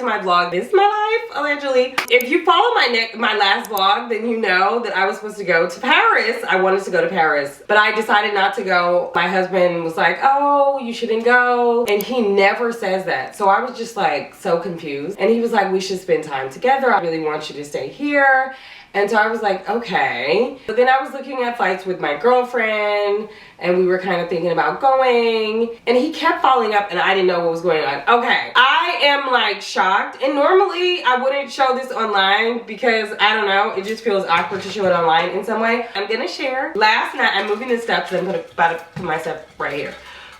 to my vlog. This is my life, allegedly. If you follow my last vlog, then you know that I was supposed to go to Paris. I wanted to go to Paris, but I decided not to go. My husband was like, oh, you shouldn't go. And he never says that. So I was just like so confused. And he was like, we should spend time together. I really want you to stay here. And so I was like, okay. But then I was looking at flights with my girlfriend and we were kind of thinking about going. And he kept following up and I didn't know what was going on. Okay, I am like shocked. And normally I wouldn't show this online because I don't know, it just feels awkward to show it online in some way. I'm gonna share. Last night, I'm moving this stuff because I'm about to put my stuff right here.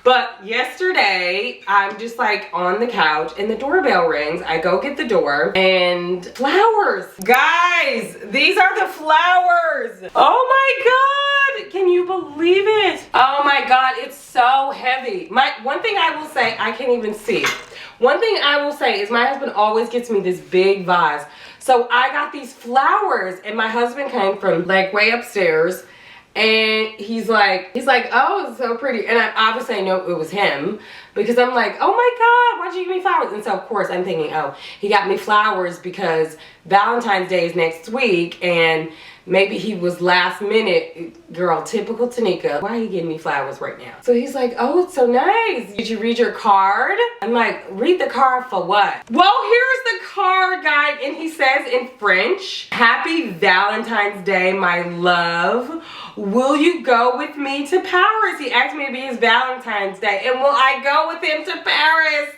But yesterday, I'm just like on the couch and the doorbell rings. I go get the door and flowers. Guys, these are the flowers. Oh my God, can you believe it? Oh my God, it's so heavy. One thing I will say, I can't even see. One thing I will say is my husband always gets me this big vase. So I got these flowers and my husband came from like way upstairs. And he's like, oh, it's so pretty. And I obviously know it was him because I'm like, oh my God, why'd you give me flowers? And so of course I'm thinking, oh, he got me flowers because Valentine's Day is next week and maybe he was last minute. Girl, typical Tenicka. Why are you giving me flowers right now? So he's like, oh, it's so nice. Did you read your card? I'm like, read the card for what? Well, here's the card, guys. And he says in French, Happy Valentine's Day, my love. Will you go with me to Paris? He asked me to be his Valentine's Day. And will I go with him to Paris?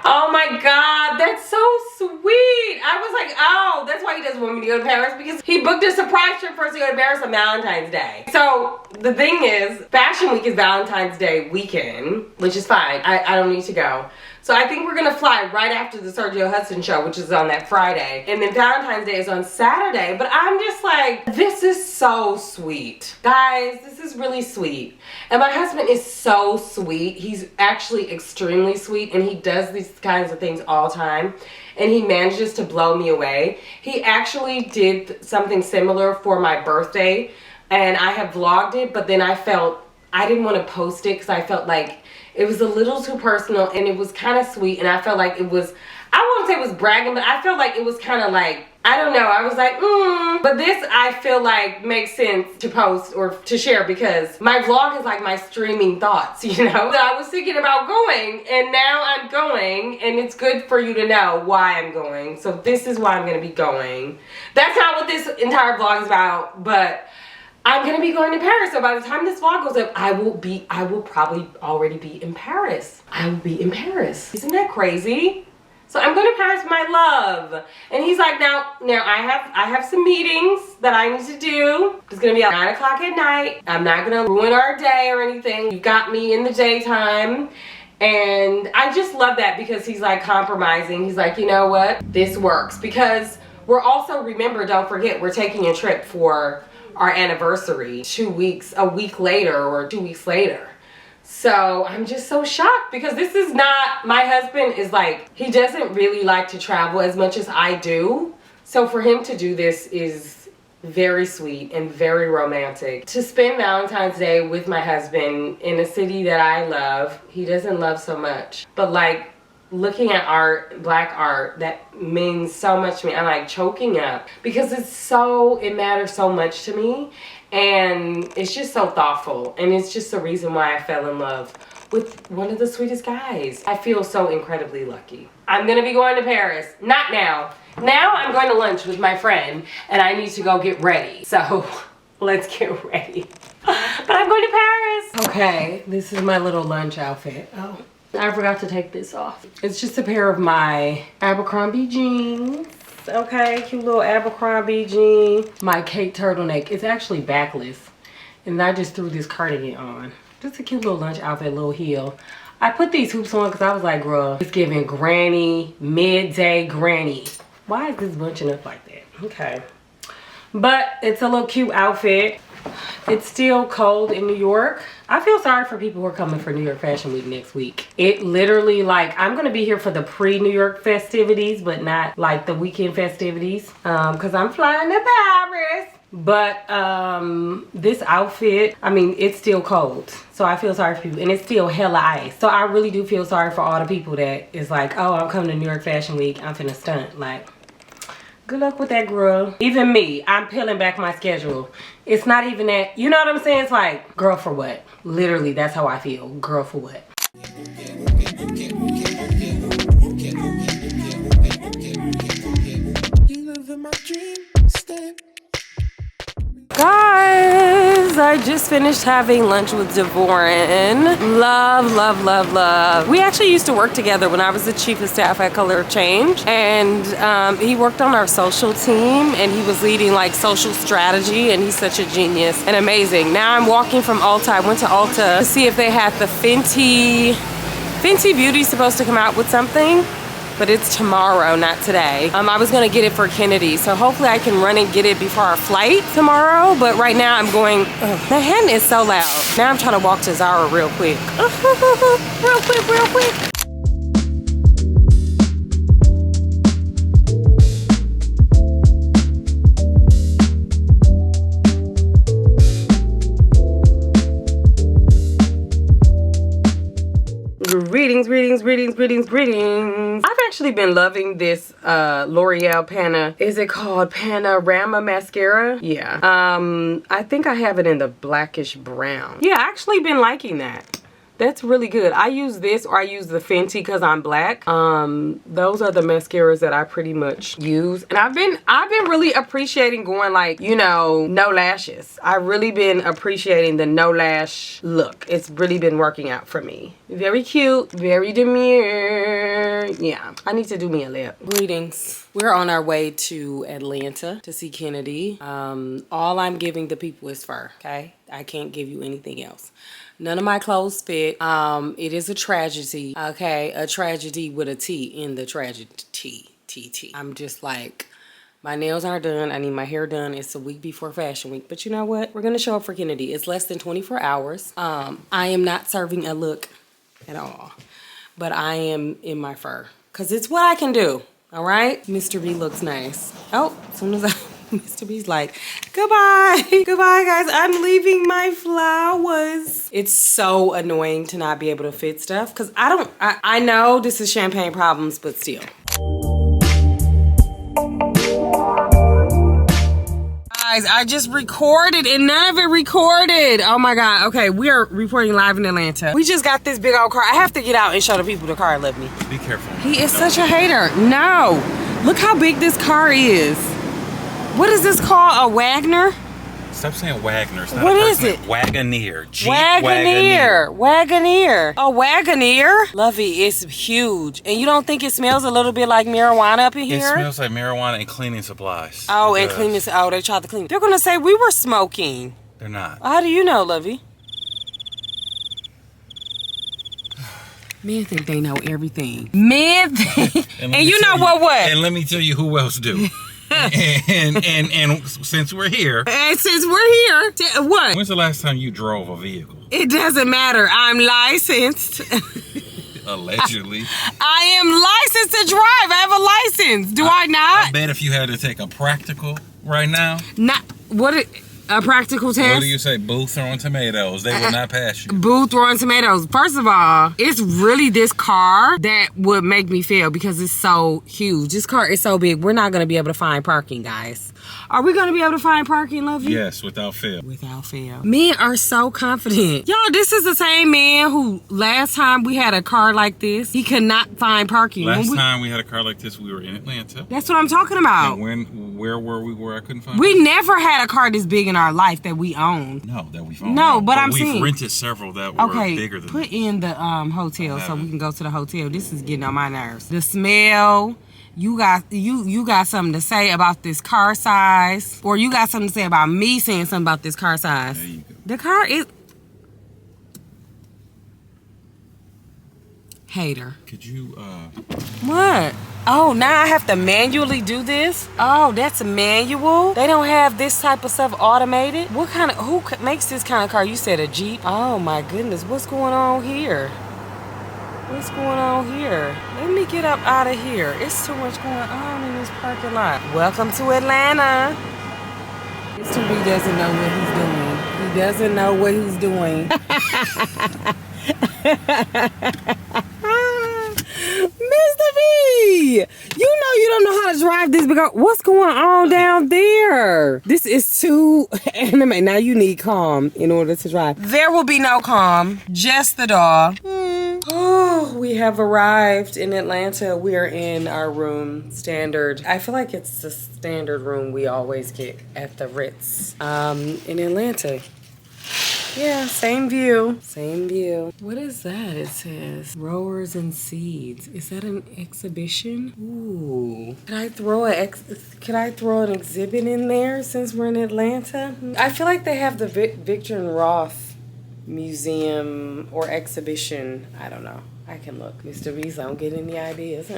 Oh my God, that's so sweet. I was like, oh, that's why he doesn't want me to go to Paris because he booked a surprise trip for us to go to Paris on Valentine's Day. So the thing is, Fashion Week is Valentine's Day weekend, which is fine. I don't need to go. So I think we're gonna fly right after the Sergio Hudson show, which is on that Friday. And then Valentine's Day is on Saturday. But I'm just like, this is so sweet. Guys, this is really sweet. And my husband is so sweet. He's actually extremely sweet and he does these kinds of things all the time. And he manages to blow me away. He actually did something similar for my birthday. And I have vlogged it, but then I didn't want to post it because I felt like it was a little too personal and it was kind of sweet and I felt like it was, I won't say it was bragging, but I felt like it was kind of like, I don't know, I was like, But this I feel like makes sense to post or to share because my vlog is like my streaming thoughts, you know? So I was thinking about going and now I'm going and it's good for you to know why I'm going. So this is why I'm going to be going. That's not what this entire vlog is about, but I'm gonna be going to Paris, so by the time this vlog goes up, I will probably already be in Paris. I will be in Paris. Isn't that crazy? So I'm going to Paris with my love. And he's like, now I have some meetings that I need to do. It's gonna be at 9 o'clock at night. I'm not gonna ruin our day or anything. You got me in the daytime. And I just love that because he's like compromising. He's like, you know what? This works. Because we're also, remember, don't forget, we're taking a trip for our anniversary a week later or 2 weeks later. So I'm just so shocked because this is not, my husband is like, he doesn't really like to travel as much as I do. So for him to do this is very sweet and very romantic. To spend Valentine's Day with my husband in a city that I love, he doesn't love so much. But like, looking at art, black art, that means so much to me. I'm like choking up because it matters so much to me and it's just so thoughtful and it's just the reason why I fell in love with one of the sweetest guys. I feel so incredibly lucky. I'm gonna be going to Paris. Not now. Now I'm going to lunch with my friend and I need to go get ready. So let's get ready. But I'm going to Paris. Okay, this is my little lunch outfit. Oh, I forgot to take this off. It's just a pair of my Abercrombie jeans. Okay, cute little Abercrombie jean. My Kate turtleneck. It's actually backless. And I just threw this cardigan on. Just a cute little lunch outfit, little heel. I put these hoops on because I was like, girl, it's giving granny, midday granny. Why is this bunching up like that? Okay. But it's a little cute outfit. It's still cold in New York. I feel sorry for people who are coming for New York Fashion Week next week. It literally, like, I'm gonna be here for the pre-New York festivities, but not like the weekend festivities. Cause I'm flying to Paris. But this outfit, I mean, it's still cold. So I feel sorry for people. And it's still hella ice. So I really do feel sorry for all the people that is like, oh, I'm coming to New York Fashion Week. I'm finna stunt. Like, good luck with that, girl. Even me, I'm peeling back my schedule. It's not even that, you know what I'm saying? It's like, girl, for what? Literally, that's how I feel. Girl, for what? Guys, I just finished having lunch with Devorin. Love, love, love, love. We actually used to work together when I was the chief of staff at Color of Change. And he worked on our social team and he was leading like social strategy, and he's such a genius and amazing. Now I'm walking from Ulta. I went to Ulta to see if they had the Fenty Beauty's supposed to come out with something. But it's tomorrow, not today. I was gonna get it for Kennedy, so hopefully I can run and get it before our flight tomorrow. But right now I'm going, the hand is so loud. Now I'm trying to walk to Zara real quick. Real quick. Greetings. I've actually been loving this L'Oreal Pana. Is it called Panorama Mascara? Yeah. I think I have it in the blackish brown. Yeah, I actually been liking that. That's really good. I use this or I use the Fenty because I'm black. Those are the mascaras that I pretty much use. And I've been really appreciating going like, you know, no lashes. I've really been appreciating the no lash look. It's really been working out for me. Very cute, very demure. Yeah, I need to do me a lip. Greetings. We're on our way to Atlanta to see Kennedy. All I'm giving the people is fur, okay? I can't give you anything else. None of my clothes fit. It is a tragedy, okay? A tragedy with a T in the tragedy. T. I'm just like, my nails aren't done. I need my hair done. It's a week before Fashion Week. But you know what? We're gonna show up for Kennedy. It's less than 24 hours. I am not serving a look at all. But I am in my fur. Because it's what I can do, all right? Mr. B looks nice. Oh, as soon as Mr. B's like, goodbye. Goodbye, guys. I'm leaving my flowers. It's so annoying to not be able to fit stuff because I know this is champagne problems, but still. Guys, I just recorded and none of it recorded. Oh my God. Okay, we are reporting live in Atlanta. We just got this big old car. I have to get out and show the people the car left me. Be careful. He is such a hater. No. Look how big this car is. What is this called? A Wagner? Stop saying Wagner. It's not what a is it? Wagoneer. Wagoneer. A Wagoneer? Lovey, it's huge. And you don't think it smells a little bit like marijuana up in here? It smells like marijuana and cleaning supplies. Oh, and cleaning. Oh, they tried to clean. They're gonna say we were smoking. They're not. How do you know, Lovey? Men think they know everything. Men think. And you know what? And let me tell you who else do. and since we're here. What? When's the last time you drove a vehicle? It doesn't matter. I'm licensed. Allegedly. I am licensed to drive. I have a license. Do I not? I bet if you had to take a practical right now. A practical test? What do you say? Boo throwing tomatoes. They will not pass you. Boo throwing tomatoes. First of all, it's really this car that would make me fail because it's so huge. This car is so big. We're not going to be able to find parking, guys. Are we going to be able to find parking, Lovey? Yes, without fail. Without fail. Men are so confident. Y'all, this is the same man who last time we had a car like this, he could not find parking. Last time we had a car like this, we were in Atlanta. That's what I'm talking about. And where were we where I couldn't find We never had a car this big in our life that we owned. No, that we've owned. No, but I'm saying. We've rented several that were bigger than put in the hotel so we can go to the hotel. This is getting on my nerves. The smell. You got something to say about this car size, or you got something to say about me saying something about this car size. There you go. The car is hater. Could you What? Oh, now I have to manually do this? Oh, that's manual? They don't have this type of stuff automated? Who makes this kind of car? You said a Jeep? Oh my goodness, what's going on here? What's going on here? Let me get up out of here. It's too much going on in this parking lot. Welcome to Atlanta. Mr. B doesn't know what he's doing. He doesn't know what he's doing. Mr. B! You know you don't know how to drive this big. What's going on down there? This is too anime. Now you need calm in order to drive. There will be no calm. Just the dog. Oh, we have arrived in Atlanta. We are in our room. Standard. I feel like it's the standard room we always get at the Ritz in Atlanta. Yeah, same view. Same view. What is that? It says Rowers and Seeds. Is that an exhibition? Ooh. Can I throw an exhibit in there since we're in Atlanta? I feel like they have the Victor and Roth Museum or exhibition. I don't know. I can look. Mr. B's don't get any ideas.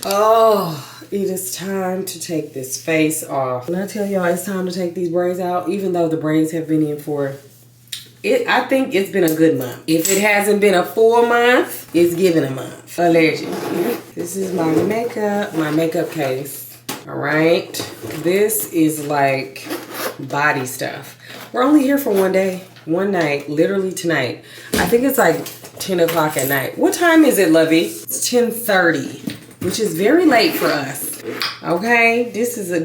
Oh, it is time to take this face off. When I tell y'all it's time to take these braids out, even though the braids have been in for I think it's been a good month. If it hasn't been a full month, it's given a month. Allegedly. This is my makeup case. All right. This is like body stuff. We're only here for one day, one night, literally tonight. I think it's like 10 o'clock at night. What time is it, Lovey? It's 10:30, which is very late for us. Okay, this is a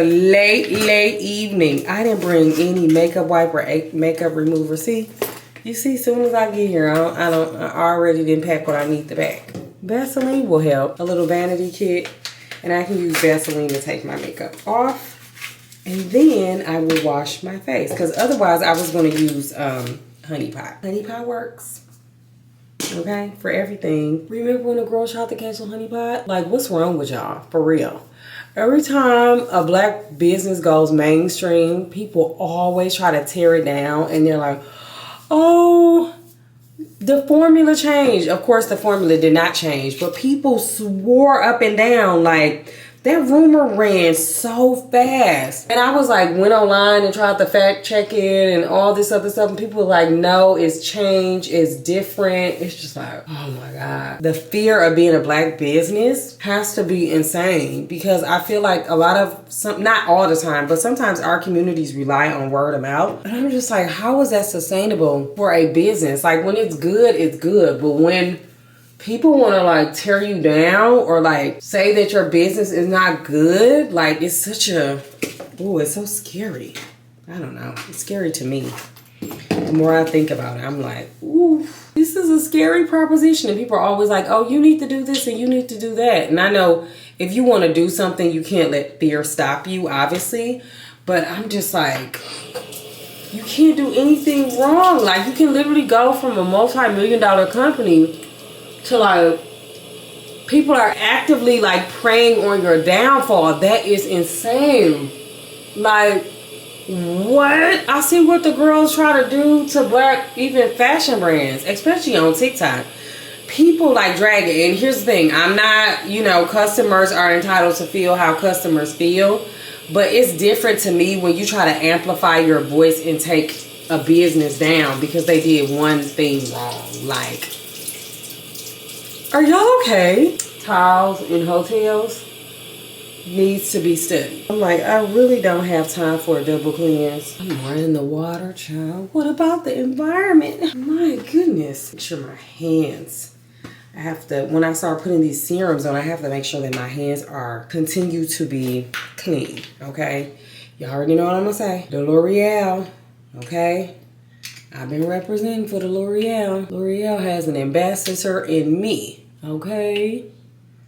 late evening. I didn't bring any makeup wipe or makeup remover. See, you see, as soon as I get here, I already didn't pack what I need to pack. Vaseline will help. A little vanity kit, and I can use Vaseline to take my makeup off, and then I will wash my face. Because otherwise, I was going to use Honey Pot. Honey Pot works. Okay, for everything. Remember when the girl tried to cancel Honey Pot? Like, what's wrong with y'all? For real. Every time a black business goes mainstream, people always try to tear it down. And they're like, oh, the formula changed. Of course, the formula did not change. But people swore up and down like that rumor ran so fast. And I was like, went online and tried to fact check it and all this other stuff. And people were like, no, it's changed. It's different. It's just like, oh my God. The fear of being a black business has to be insane, because I feel like a lot of, not all the time, but sometimes our communities rely on word of mouth. And I'm just like, how is that sustainable for a business? Like, when it's good, it's good. But when people want to like tear you down or like say that your business is not good, like, it's such a, oh, it's so scary. I don't know. It's scary to me. The more I think about it, I'm like, ooh, this is a scary proposition. And people are always like, oh, you need to do this and you need to do that. And I know if you want to do something, you can't let fear stop you, obviously. But I'm just like, you can't do anything wrong. Like, you can literally go from a multi-million-dollar company to like, people are actively like preying on your downfall. That is insane. Like, what? I see what the girls try to do to black, even fashion brands, especially on TikTok. People like drag it. And here's the thing, I'm not, you know, customers are entitled to feel how customers feel, but it's different to me when you try to amplify your voice and take a business down because they did one thing wrong. Like, are y'all okay? Tiles in hotels needs to be studied. I'm like, I really don't have time for a double cleanse. I'm running the water, child. What about the environment? My goodness. Make sure my hands. I have to, when I start putting these serums on, I have to make sure that my hands continue to be clean, okay? You already know what I'm gonna say. The L'Oreal, okay? I've been representing for the L'Oreal. L'Oreal has an ambassador in me, okay?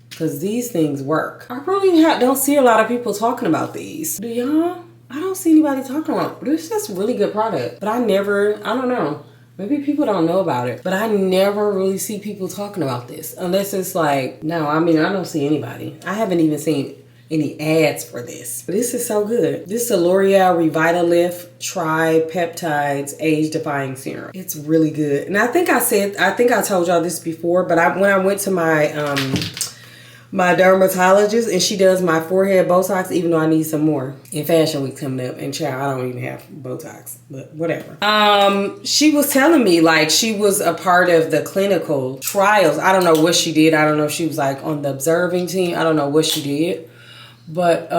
Because these things work. I really don't see a lot of people talking about these. Do y'all? I don't see anybody talking about it. This is really good product. But I don't know. Maybe people don't know about it. But I never really see people talking about this. Unless it's like, no, I mean, I don't see anybody. I haven't even seen any ads for this. But this is so good. This is a L'Oreal Revitalift Tripeptides Age Defying Serum. It's really good. And I think I told y'all this before, but when I went to my dermatologist and she does my forehead Botox, even though I need some more in Fashion Week coming up. And child, I don't even have Botox, but whatever. She was telling me like she was a part of the clinical trials. I don't know what she did. I don't know if she was like on the observing team. I don't know what she did. But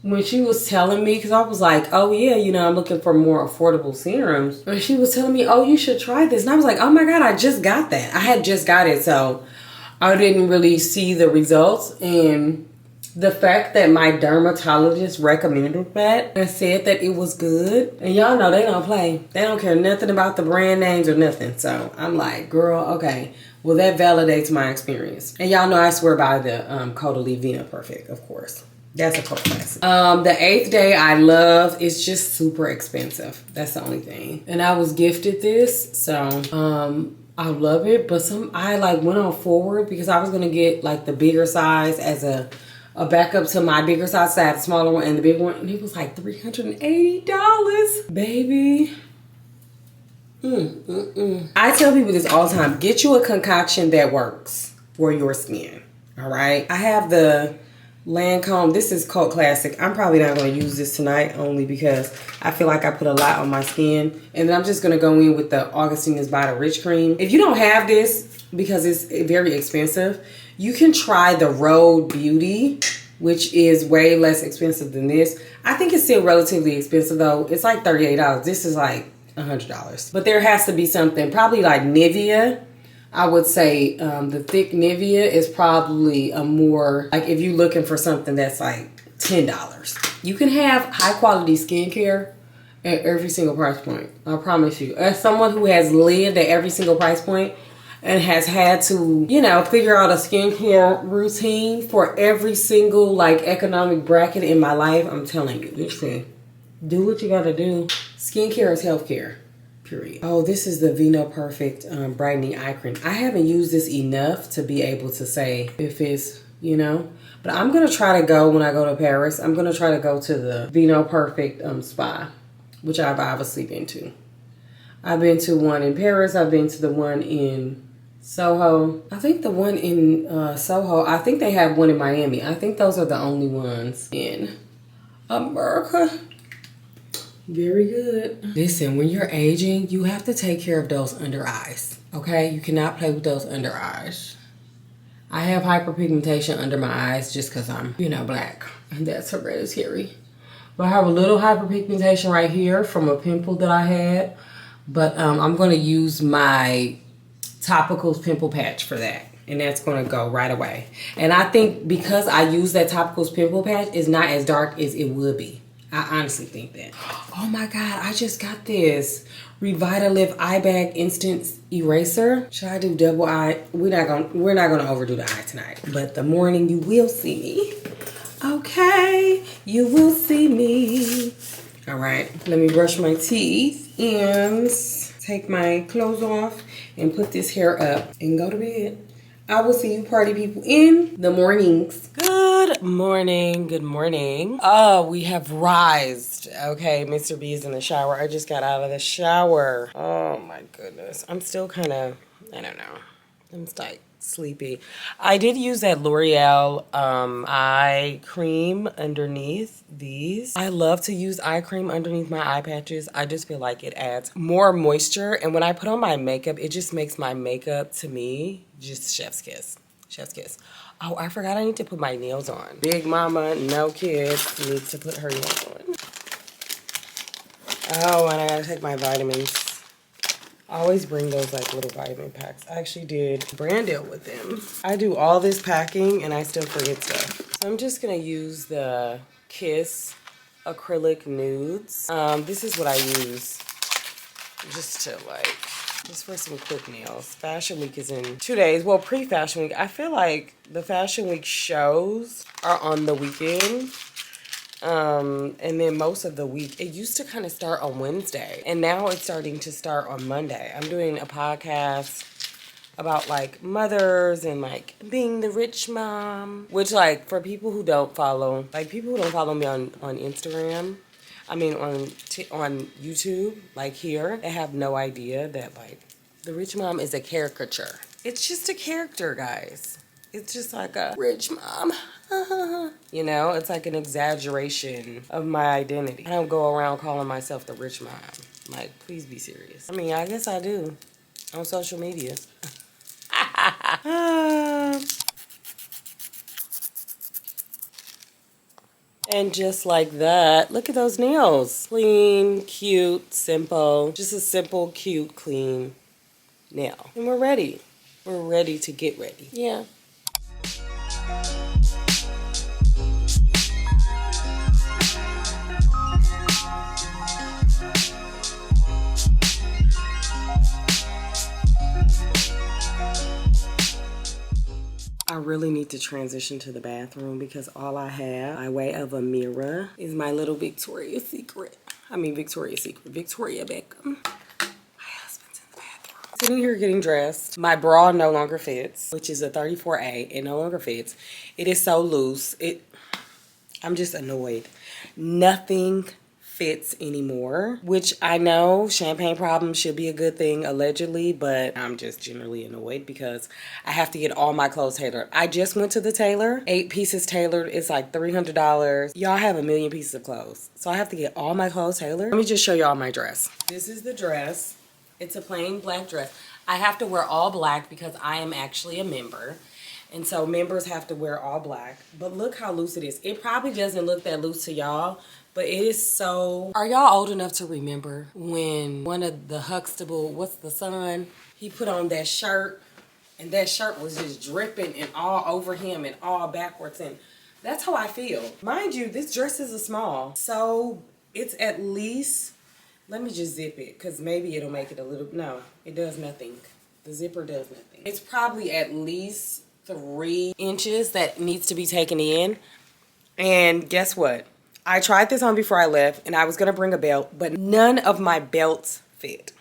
when she was telling me, because I was like, oh yeah, you know, I'm looking for more affordable serums. And she was telling me, oh, you should try this. And I was like, oh my God, I just got that. I had just got it, so I didn't really see the results. And the fact that my dermatologist recommended that and said that it was good. And y'all know they don't play. They don't care nothing about the brand names or nothing. So I'm like, girl, okay. Well, that validates my experience. And y'all know I swear by the Caudalie Vena Perfect, of course. That's a cult classic. The 8th Day I love. It's just super expensive. That's the only thing. And I was gifted this, so I love it. But I like went on forward because I was gonna get like the bigger size as a backup to my bigger size. So I had the smaller one and the big one, and it was like $380, baby. I tell people this all the time. Get you a concoction that works for your skin. All right. I have the Lancome. This is cult classic. I'm probably not going to use this tonight only because I feel like I put a lot on my skin. And then I'm just going to go in with the Augustina's by the Rich Cream. If you don't have this, because it's very expensive, you can try the Road Beauty, which is way less expensive than this. I think it's still relatively expensive though. It's like $38. This is like $100. But there has to be something, probably like Nivea. I would say the thick Nivea is probably a more, like if you're looking for something that's like $10. You can have high quality skincare at every single price point. I promise you. As someone who has lived at every single price point and has had to, you know, figure out a skincare routine for every single like economic bracket in my life, I'm telling you, listen, do what you gotta do. Skincare is healthcare. Period. Oh, this is the Vena Perfect brightening eye cream. I haven't used this enough to be able to say if it's, you know, but I'm gonna try to go when I go to Paris. I'm gonna try to go to the Vena Perfect spa, which I've obviously been to. I've been to one in Paris. I've been to the one in Soho. I think the one in Soho, I think they have one in Miami. I think those are the only ones in America. Very good. Listen, when you're aging, you have to take care of those under eyes, okay? You cannot play with those under eyes. I have hyperpigmentation under my eyes just because I'm, you know, black. And that's hereditary. But I have a little hyperpigmentation right here from a pimple that I had. But I'm going to use my Topicals Pimple Patch for that. And that's going to go right away. And I think because I use that Topicals Pimple Patch, it's not as dark as it would be. I honestly think that. Oh my God, I just got this Revitalift Eye Bag Instant Eraser. Should I do double eye? We're not gonna overdo the eye tonight. But the morning you will see me. Okay, you will see me. All right, let me brush my teeth and take my clothes off and put this hair up and go to bed. I will see you party people in the mornings. Good morning, good morning. Oh, we have rised. Okay, Mr. B is in the shower. I just got out of the shower. Oh my goodness. I'm still kind of, I don't know. I'm like sleepy. I did use that L'Oreal eye cream underneath these. I love to use eye cream underneath my eye patches. I just feel like it adds more moisture. And when I put on my makeup, it just makes my makeup, to me, just chef's kiss. Chef's kiss. Oh, I forgot I need to put my nails on. Big mama, no kids, needs to put her nails on. Oh, and I gotta take my vitamins. I always bring those like little vitamin packs. I actually did brand deal with them. I do all this packing and I still forget stuff. So I'm just gonna use the Kiss acrylic nudes. This is what I use just to just for some quick nails. Fashion Week is in 2 days. Well, pre-Fashion Week. I feel like the Fashion Week shows are on the weekend. And then most of the week, it used to kind of start on Wednesday, and now it's starting to start on Monday. I'm doing a podcast about like mothers and like being the rich mom, which like for people who don't follow, like people who don't follow me on Instagram, I mean on YouTube, like here, they have no idea that like the rich mom is a caricature. It's just a character, guys. It's just like a rich mom. You know, it's like an exaggeration of my identity. I don't go around calling myself the rich mom. Like, please be serious. I mean, I guess I do on social media. And just like that, look at those nails. Clean, cute, simple. Just a simple, cute, clean nail. And we're ready. We're ready to get ready. Yeah. I really need to transition to the bathroom because all I have by way of a mirror is my little Victoria's Secret. Victoria's Secret. Victoria Beckham. My husband's in the bathroom. Sitting here getting dressed. My bra no longer fits, which is a 34A. It no longer fits. It is so loose. I'm just annoyed. Nothing fits anymore, which I know champagne problems should be a good thing allegedly, but I'm just generally annoyed because I have to get all my clothes tailored. I just went to the tailor. 8 pieces tailored. It's like $300. Y'all have a million pieces of clothes, so I have to get all my clothes tailored. Let me just show y'all my dress. This is the dress. It's a plain black dress. I have to wear all black because I am actually a member. And so members have to wear all black. But look how loose it is. It probably doesn't look that loose to y'all, but it is so... Are y'all old enough to remember when one of the Huxtable, what's the son, he put on that shirt, and that shirt was just dripping and all over him and all backwards, and that's how I feel. Mind you, this dress is a small, so it's at least... Let me just zip it, because maybe it'll make it a little... No, it does nothing. The zipper does nothing. It's probably at least 3 inches that needs to be taken in. And guess what? I tried this on before I left, and I was going to bring a belt, but none of my belts fit.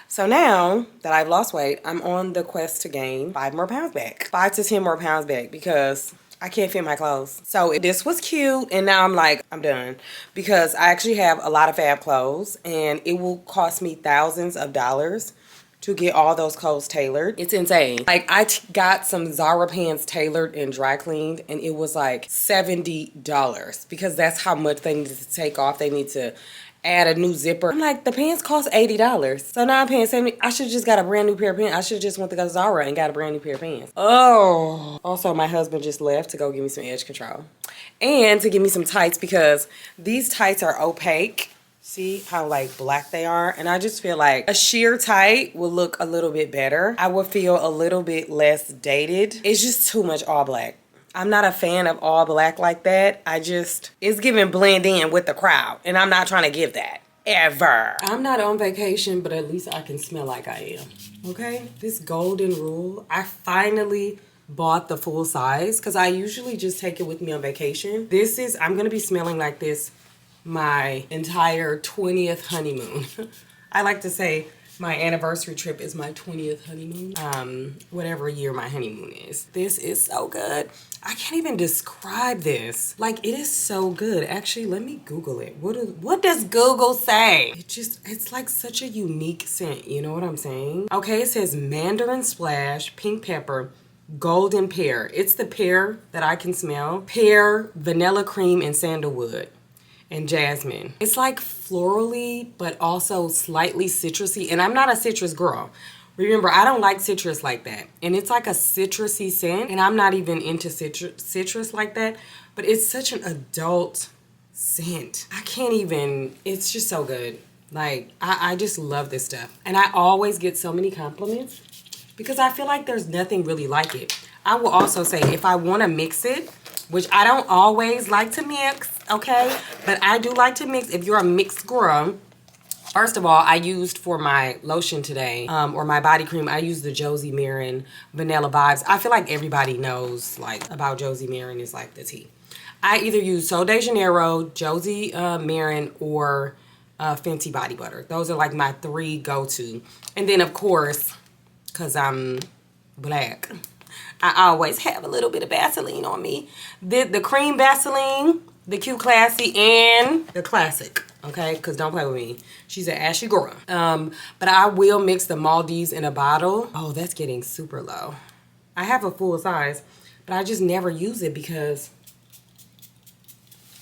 So now that I've lost weight, I'm on the quest to gain 5 more pounds back. 5 to 10 more pounds back because I can't fit my clothes. So this was cute, and now I'm like, I'm done. Because I actually have a lot of fab clothes, and it will cost me thousands of dollars to get all those clothes tailored. It's insane. Like, I got some Zara pants tailored and dry cleaned, and it was like $70 because that's how much they need to take off. They need to add a new zipper. I'm like, the pants cost $80. So now I'm paying $70. I should have just got a brand new pair of pants. I should have just went to go to Zara and got a brand new pair of pants. Oh. Also, my husband just left to go give me some edge control and to give me some tights because these tights are opaque. See how like black they are? And I just feel like a sheer tight will look a little bit better. I would feel a little bit less dated. It's just too much all black. I'm not a fan of all black like that. It's giving blend in with the crowd. And I'm not trying to give that. Ever. I'm not on vacation, but at least I can smell like I am. Okay? This golden rule, I finally bought the full size because I usually just take it with me on vacation. I'm going to be smelling like this my entire 20th honeymoon. I like to say my anniversary trip is my 20th honeymoon. Whatever year my honeymoon is. This is so good. I can't even describe this. Like, it is so good. Actually, let me Google it. What does Google say? It's like such a unique scent. You know what I'm saying? Okay, it says Mandarin Splash, Pink Pepper, Golden Pear. It's the pear that I can smell. Pear, vanilla cream, and sandalwood. And jasmine. It's like florally, but also slightly citrusy. And I'm not a citrus girl. Remember, I don't like citrus like that. And it's like a citrusy scent. And I'm not even into citrus like that. But it's such an adult scent. I can't even, it's just so good. Like, I just love this stuff. And I always get so many compliments because I feel like there's nothing really like it. I will also say, if I want to mix it, which I don't always like to mix, okay? But I do like to mix. If you're a mixed girl, first of all, I used for my lotion today, or my body cream, I used the Josie Marin Vanilla Vibes. I feel like everybody knows, like, about Josie Marin is like the tea. I either use Sol de Janeiro, Josie Marin, or Fenty Body Butter. Those are like my 3 go-to. And then, of course, because I'm black, I always have a little bit of Vaseline on me. The cream Vaseline, the cute classy, and the classic. Okay, because don't play with me. She's an ashy girl. But I will mix the Maldives in a bottle. Oh, that's getting super low. I have a full size, but I just never use it because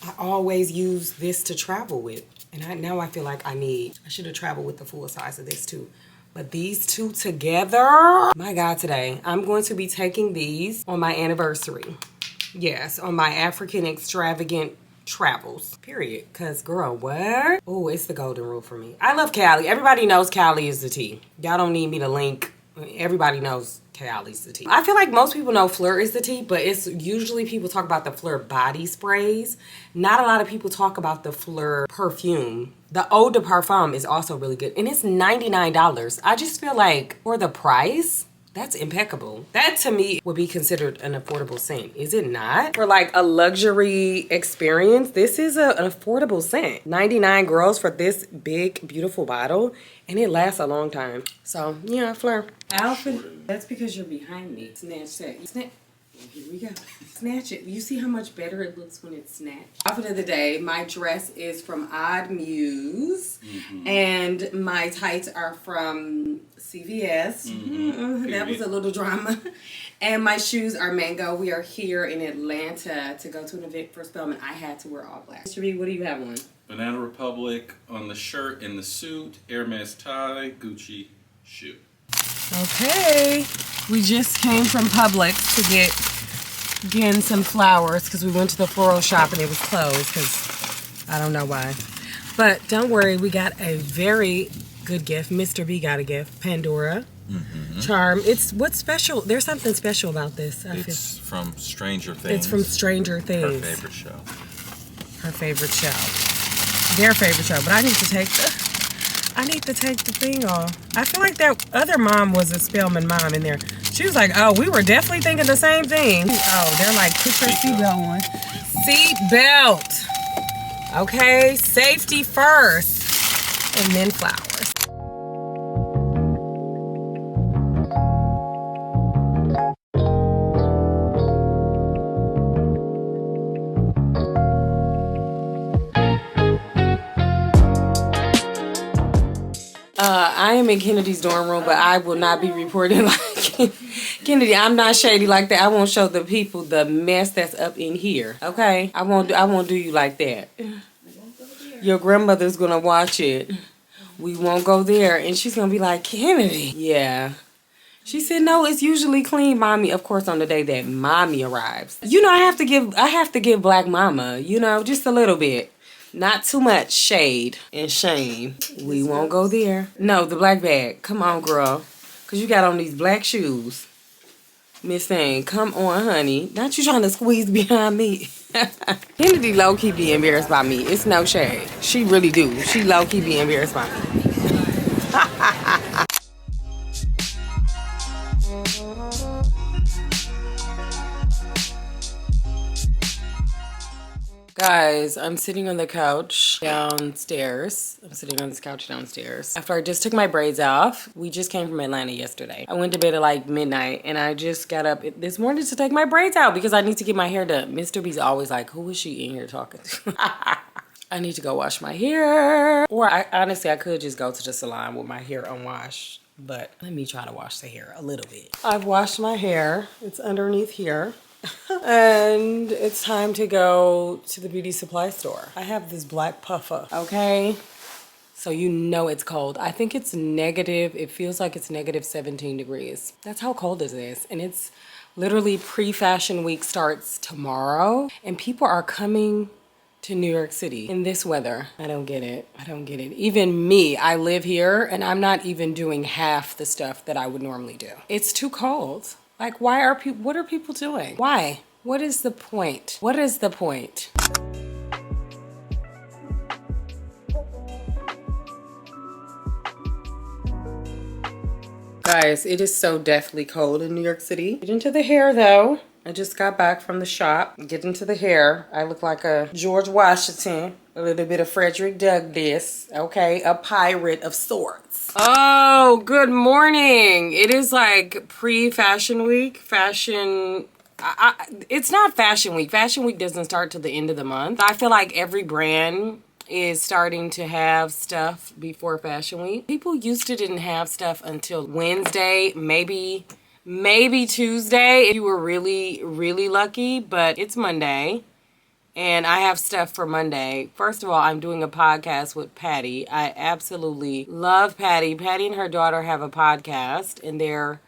I always use this to travel with. And now I feel like I should have traveled with the full size of this too. But these two together, my God, today, I'm going to be taking these on my anniversary. Yes, on my African extravagant travels, period. Because, girl, what? Oh, it's the golden rule for me. I love Cali. Everybody knows Cali is the tea. Y'all don't need me to link. Everybody knows Cali's the tea. I feel like most people know Fleur is the tea, but it's usually people talk about the Fleur body sprays. Not a lot of people talk about the Fleur perfume. The Eau de Parfum is also really good, and it's $99. I just feel like for the price, that's impeccable. That to me would be considered an affordable scent. Is it not? For like a luxury experience, this is an affordable scent. 99 girls for this big, beautiful bottle, and it lasts a long time. So, yeah, Fleur. Outfit. That's because you're behind me. Snatch that. Snatch. Here we go. Snatch it. You see how much better it looks when it's snatched? Outfit of the day. My dress is from Odd Muse. And my tights are from CVS. That was a little drama. And my shoes are Mango. We are here in Atlanta to go to an event for Spelman. I had to wear all black. Mr. B, what do you have on? Banana Republic on the shirt and the suit. Hermes tie. Gucci shoe. Okay. We just came from Publix to get again some flowers because we went to the floral shop and it was closed because I don't know why. But don't worry, we got a very good gift. Mr. B got a gift. Pandora. Charm. It's what's special. There's something special about this. It's from Stranger Things. It's from Stranger Things. Her favorite show. Her favorite show. Their favorite show. But I need to take the thing off. I feel like that other mom was a Spelman mom in there. She was like, oh, we were definitely thinking the same thing. Oh, they're like, put your seatbelt on. Seatbelt. Okay, safety first. And then flowers. I am in Kennedy's dorm room, but I will not be reporting like Kennedy. I'm not shady like that. I won't show the people the mess that's up in here. Okay, I won't do you like that. Your grandmother's gonna watch it. We won't go there, and she's gonna be like, Kennedy. Yeah. She said, no, it's usually clean, mommy. Of course, on the day that mommy arrives. You know, I have to give Black Mama, you know, just a little bit. Not too much shade and shame. We won't go there. No, the black bag. Come on, girl. Because you got on these black shoes. Miss Thing, come on, honey. Not you trying to squeeze behind me. Kennedy low-key be embarrassed by me. It's no shade. She really do. She low-key be embarrassed by me. Guys, I'm sitting on the couch downstairs. I'm sitting on this couch downstairs. After I just took my braids off, we just came from Atlanta yesterday. I went to bed at like midnight and I just got up this morning to take my braids out because I need to get my hair done. Mr. B's always like, who is she in here talking to? I need to go wash my hair. Or honestly, I could just go to the salon with my hair unwashed. But let me try to wash the hair a little bit. I've washed my hair. It's underneath here. And it's time to go to the beauty supply store. I have this black puffer, okay? So you know it's cold. I think it's negative, it feels like it's negative 17 degrees. That's how cold it is. And it's literally pre-fashion week starts tomorrow. And people are coming to New York City in this weather. I don't get it. I don't get it. Even me, I live here and I'm not even doing half the stuff that I would normally do. It's too cold. Like, why are people, what are people doing? Why? What is the point? What is the point? Guys, it is so deathly cold in New York City. Get into the hair though. I just got back from the shop. Get into the hair. I look like a George Washington. A little bit of Frederick Douglass. Okay, a pirate of sorts. Oh, good morning. It is like pre-fashion week. It's not fashion week. Fashion week doesn't start till the end of the month. I feel like every brand is starting to have stuff before fashion week. People used to didn't have stuff until Wednesday, maybe Tuesday if you were really, really lucky, but it's Monday. And I have stuff for Monday. First of all, I'm doing a podcast with Patty. I absolutely love Patty. Patty and her daughter have a podcast and they're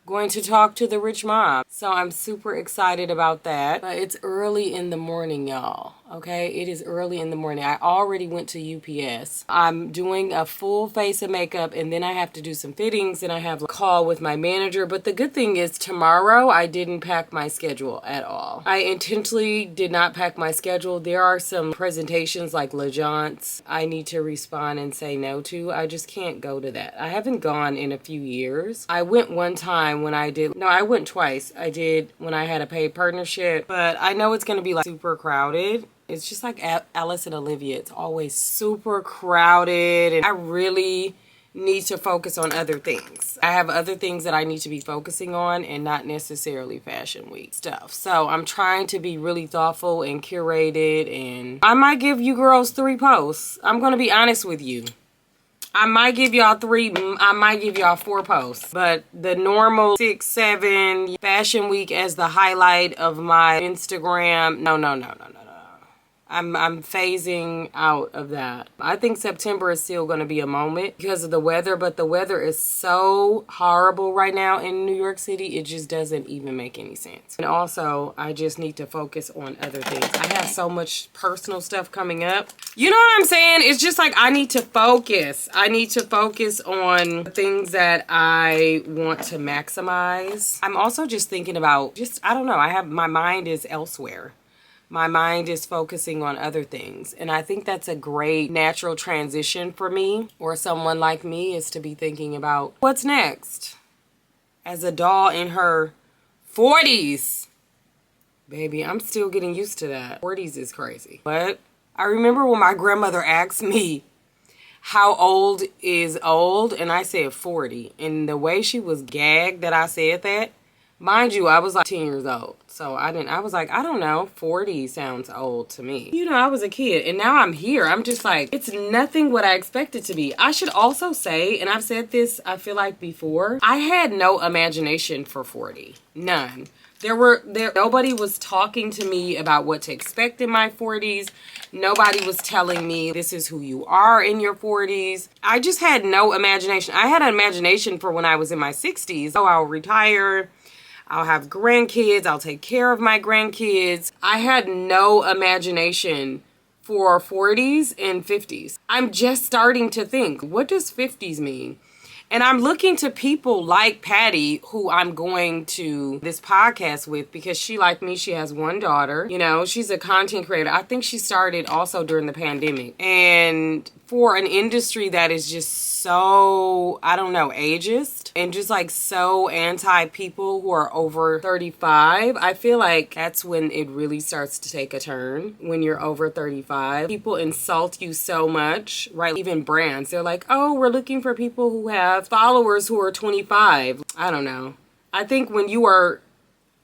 going to talk to the rich mom. So I'm super excited about that. But it's early in the morning, y'all. okay? It is early in the morning. I already went to UPS. I'm doing a full face of makeup, and then I have to do some fittings, and I have a call with my manager. But the good thing is tomorrow I didn't pack my schedule at all. I intentionally did not pack my schedule. There are some presentations like Legence I need to respond and say no to. I just can't go to that. I haven't gone in a few years. I went one time when I went twice. I did when I had a paid partnership, but I know it's going to be like super crowded. It's just like Alice and Olivia. It's always super crowded, and I really need to focus on other things. I have other things that I need to be focusing on and not necessarily Fashion Week stuff. So I'm trying to be really thoughtful and curated, and I might give you girls 3 posts. I'm going to be honest with you. I might give y'all 3, I might give y'all 4 posts, but the normal 6, 7 Fashion Week as the highlight of my Instagram, no. I'm phasing out of that. I think September is still going to be a moment because of the weather, but the weather is so horrible right now in New York City, it just doesn't even make any sense. And also, I just need to focus on other things. I have so much personal stuff coming up. You know what I'm saying? It's just like I need to focus. I need to focus on things that I want to maximize. I'm also just thinking about, I don't know, my mind is elsewhere. My mind is focusing on other things. And I think that's a great natural transition for me, or someone like me, is to be thinking about what's next. As a doll in her 40s. Baby, I'm still getting used to that. 40s is crazy. But I remember when my grandmother asked me, how old is old? And I said 40. And the way she was gagged that I said that, mind you, I was like 10 years old. So I was like, I don't know, 40 sounds old to me. You know, I was a kid, and now I'm here. I'm just like, it's nothing what I expected to be. I should also say, and I've said this, I feel like before, I had no imagination for 40. None. Nobody was talking to me about what to expect in my 40s. Nobody was telling me this is who you are in your 40s. I just had no imagination. I had an imagination for when I was in my 60s. Oh, I'll retire. I'll have grandkids. I'll take care of my grandkids. I had no imagination for 40s and 50s. I'm just starting to think, what does 50s mean? And I'm looking to people like Patty, who I'm going to this podcast with, because she, like me, she has 1 daughter. You know, she's a content creator. I think she started also during the pandemic. And for an industry that is just so, I don't know, ageist and just like so anti people who are over 35, I feel like that's when it really starts to take a turn. When you're over 35, people insult you so much, right? Even brands, they're like, oh, we're looking for people who have followers who are 25. I don't know. I think when you are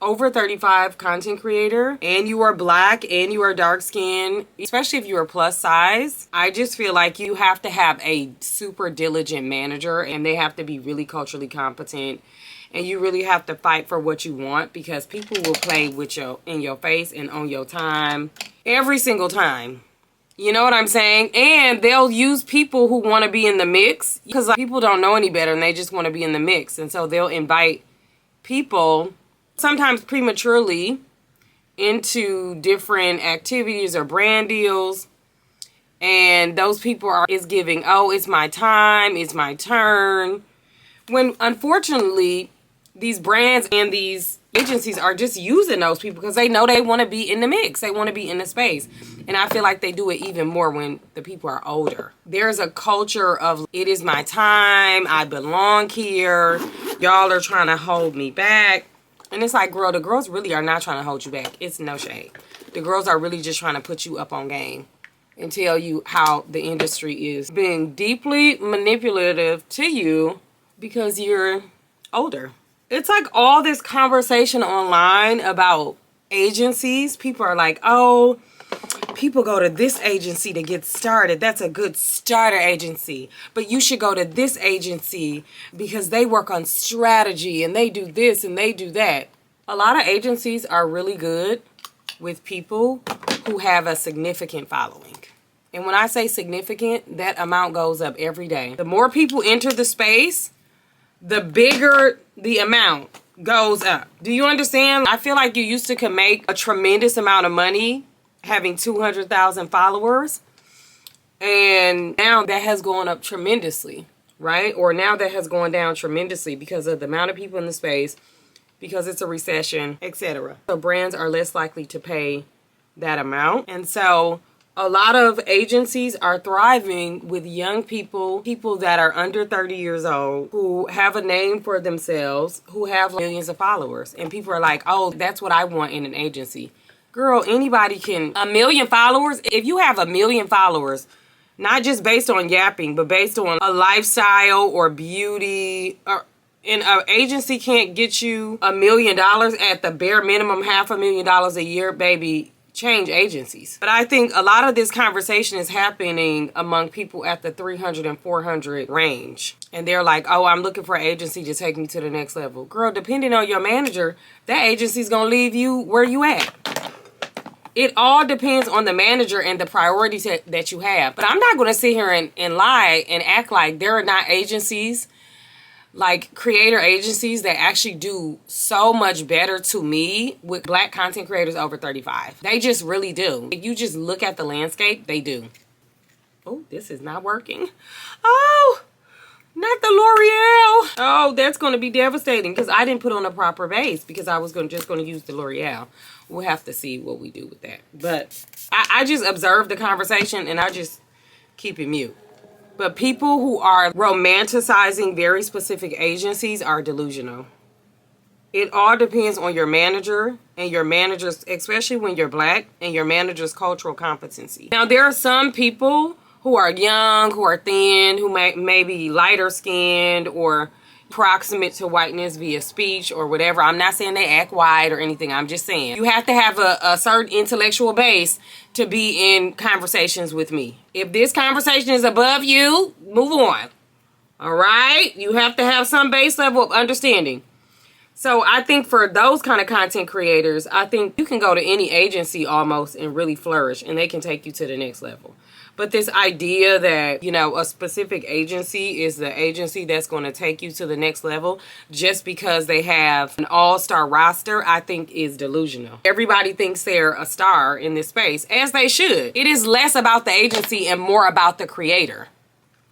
over 35 content creator and you are black and you are dark skinned, especially if you are plus size, I just feel like you have to have a super diligent manager, and they have to be really culturally competent, and you really have to fight for what you want, because people will play with in your face and on your time every single time. You know what I'm saying? And they'll use people who want to be in the mix, because like, people don't know any better and they just want to be in the mix. And so they'll invite people, sometimes prematurely, into different activities or brand deals. And those people is giving, oh, it's my time, it's my turn. When unfortunately, these brands and these agencies are just using those people because they know they want to be in the mix. They want to be in the space. And I feel like they do it even more when the people are older. There's a culture of, it is my time, I belong here, y'all are trying to hold me back. And it's like, girl, the girls really are not trying to hold you back. It's no shade. The girls are really just trying to put you up on game and tell you how the industry is being deeply manipulative to you because you're older. It's like all this conversation online about agencies. People are like, oh, people go to this agency to get started. That's a good starter agency. But you should go to this agency because they work on strategy and they do this and they do that. A lot of agencies are really good with people who have a significant following. And when I say significant, that amount goes up every day. The more people enter the space, the bigger the amount goes up. Do you understand? I feel like you used to can make a tremendous amount of money having 200,000 followers. And now that has gone up tremendously, right? Or now that has gone down tremendously because of the amount of people in the space, because it's a recession, etc. So brands are less likely to pay that amount. And so a lot of agencies are thriving with young people, people that are under 30 years old, who have a name for themselves, who have millions of followers. And people are like, oh, that's what I want in an agency. Girl, anybody can. 1 million followers? If you have 1 million followers, not just based on yapping, but based on a lifestyle or beauty, and an agency can't get you $1 million at the bare minimum, $500,000 a year, baby, change agencies. But I think a lot of this conversation is happening among people at the 300 and 400 range. And they're like, oh, I'm looking for an agency to take me to the next level. Girl, depending on your manager, that agency's gonna leave you where you at. It all depends on the manager and the priorities that you have. But I'm not gonna sit here and lie and act like there are not agencies, like creator agencies, that actually do so much better to me with black content creators over 35. They just really do. If you just look at the landscape, they do. Oh, this is not working. Oh, not the L'Oreal. Oh, that's going to be devastating because I didn't put on a proper base because I was just going to use the L'Oreal. We'll have to see what we do with that. But I just observe the conversation and I just keep it mute. But people who are romanticizing very specific agencies are delusional. It all depends on your manager and your manager's, especially when you're black, and your manager's cultural competency. Now, there are some people who are young, who are thin, who may be lighter skinned or proximate to whiteness via speech or whatever. I'm not saying they act white or anything. I'm just saying you have to have a certain intellectual base to be in conversations with me. If this conversation is above you, move on. All right? You have to have some base level of understanding. So I think for those kind of content creators, I think you can go to any agency almost and really flourish, and they can take you to the next level. But this idea that, you know, a specific agency is the agency that's going to take you to the next level just because they have an all-star roster, I think is delusional. Everybody thinks they're a star in this space, as they should. It is less about the agency and more about the creator,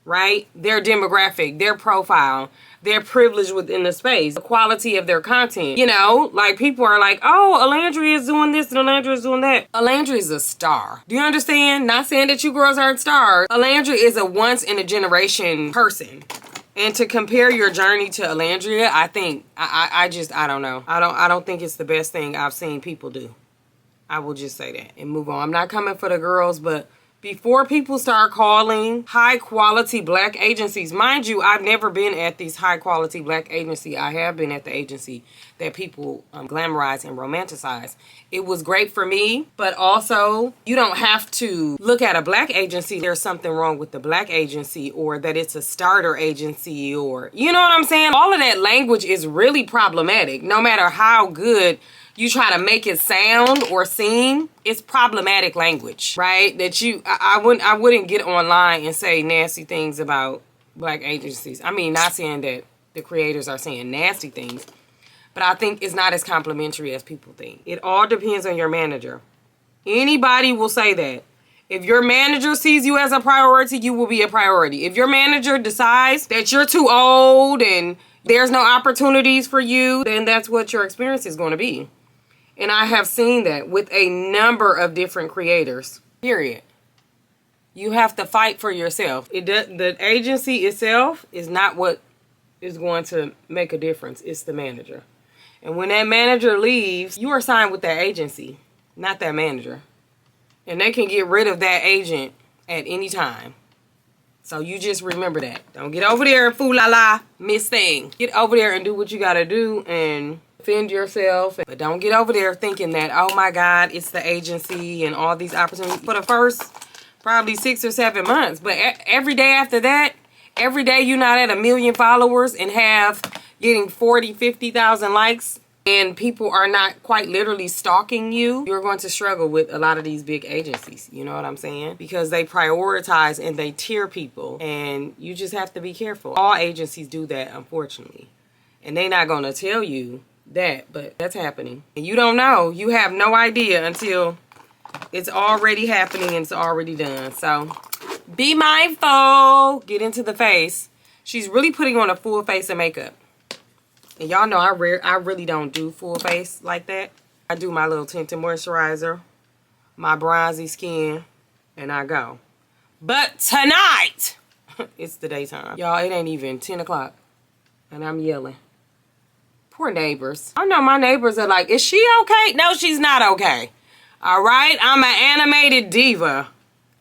right? Their demographic, their profile, their privilege within the space, the quality of their content. You know, like people are like, oh, Alandria is doing this and Alandria is doing that. Alandria is a star. Do you understand? Not saying that you girls aren't stars. Alandria is a once in a generation person. And to compare your journey to Alandria, I think, I don't know. I don't think it's the best thing I've seen people do. I will just say that and move on. I'm not coming for the girls, but before people start calling high quality black agencies, mind you, I've never been at these high quality black agency. I have been at the agency that people glamorize and romanticize. It was great for me, but also you don't have to look at a black agency. There's something wrong with the black agency, or that it's a starter agency, or, you know what I'm saying? All of that language is really problematic. No matter how good you try to make it sound or seem, it's problematic language, right? That I wouldn't get online and say nasty things about black agencies. I mean, not saying that the creators are saying nasty things, but I think it's not as complimentary as people think. It all depends on your manager. Anybody will say that. If your manager sees you as a priority, you will be a priority. If your manager decides that you're too old and there's no opportunities for you, then that's what your experience is going to be. And I have seen that with a number of different creators, period. You have to fight for yourself. The agency itself is not what is going to make a difference. It's the manager. And when that manager leaves, you are signed with that agency, not that manager. And they can get rid of that agent at any time. So you just remember that. Don't get over there and fool-la-la, miss thing. Get over there and do what you got to do and defend yourself. But don't get over there thinking that, oh my God, it's the agency and all these opportunities for the first probably 6 or 7 months. But every day after that, every day you're not at 1 million followers and getting 40, 50,000 likes, and people are not quite literally stalking you, you're going to struggle with a lot of these big agencies. You know what I'm saying? Because they prioritize and they tier people, and you just have to be careful. All agencies do that, unfortunately. And they're not going to tell you that, but that's happening. And you don't know. You have no idea until It's already happening and it's already done. So be mindful. Get into the face. She's really putting on a full face of makeup. And y'all know I really don't do full face like that. I do my little tinted moisturizer, my bronzy skin, and I go. But tonight, it's the daytime. Y'all, it ain't even 10 o'clock. And I'm yelling. Poor neighbors. I know my neighbors are like, is she okay? No, she's not okay. All right, I'm an animated diva.